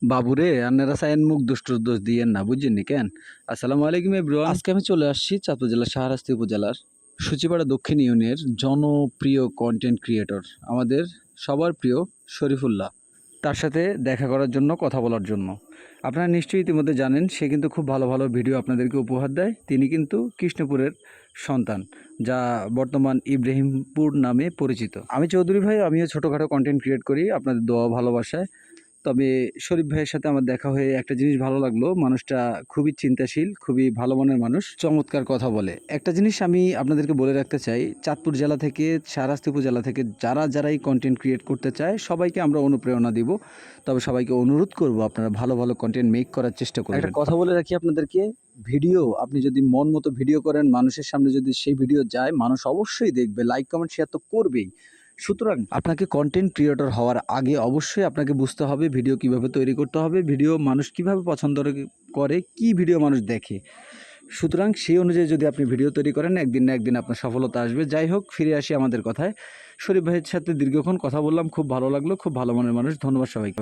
বাবুরে আপনারা চাইেন মুখ দুষ্টুর দোষ দিয়েন না, বুঝছেন কেন? আসসালামু আলাইকুম এভরিওয়ান। আজকে আমি চলে আসছি চাঁদপুর জেলার শাহরাস্তি উপজেলার সূচিপাড়া দক্ষিণ ইউনিয়নের জনপ্রিয় কন্টেন্ট ক্রিয়েটর, আমাদের সবার প্রিয় শরীফুল্লাহ। তার সাথে দেখা করার জন্য, কথা বলার জন্য। আপনারা নিশ্চয়ই ইতিমধ্যে জানেন সে কিন্তু খুব ভালো ভালো ভিডিও আপনাদেরকে উপহার দেয়। তিনি কিন্তু কৃষ্ণপুরের সন্তান, যা বর্তমান ইব্রাহিমপুর নামে পরিচিত। আমি চৌধুরী ভাই, আমিও ছোটোখাটো কন্টেন্ট ক্রিয়েট করি আপনাদের দোয়া ভালোবাসায়। তবে শরীফ ভাইয়ের সাথে আমার দেখা হয়ে একটা জিনিস ভালো লাগলো, মানুষটা খুবই চিন্তাশীল, খুবই ভালো মনের মানুষ, চমৎকার কথা বলে। একটা জিনিস আমি আপনাদেরকে বলে রাখতে চাই, চাঁদপুর জেলা থেকে, শাহরাস্তি উপজেলা থেকে যারাই কন্টেন্ট ক্রিয়েট করতে চায় সবাইকে আমরা অনুপ্রেরণা দিব। তবে সবাইকে অনুরোধ করব আপনারা ভালো ভালো কন্টেন্ট মেক করার চেষ্টা করবেন। একটা কথা বলে রাখি আপনাদেরকে, ভিডিও আপনি যদি মন মতো ভিডিও করেন, মানুষের সামনে যদি সেই ভিডিও যায়, মানুষ অবশ্যই দেখবে, লাইক কমেন্ট শেয়ার তো করবেই। সুতরাং আপনাকে কন্টেন্ট ক্রিয়েটর হওয়ার আগে অবশ্যই আপনাকে বুঝতে হবে ভিডিও কিভাবে তৈরি করতে হবে, ভিডিও মানুষ কিভাবে পছন্দ করে, কি ভিডিও মানুষ দেখে। সুতরাং সেই অনুযায়ী যদি আপনি ভিডিও তৈরি করেন, একদিন না একদিন আপনার সফলতা আসবে। যাই হোক, ফিরে আসি আমাদের কথায়। শরীফ ভাইয়ের সাথে দীর্ঘক্ষণ কথা বললাম, খুব ভালো লাগলো, খুব ভালো মনের মানুষ। ধন্যবাদ সবাইকে।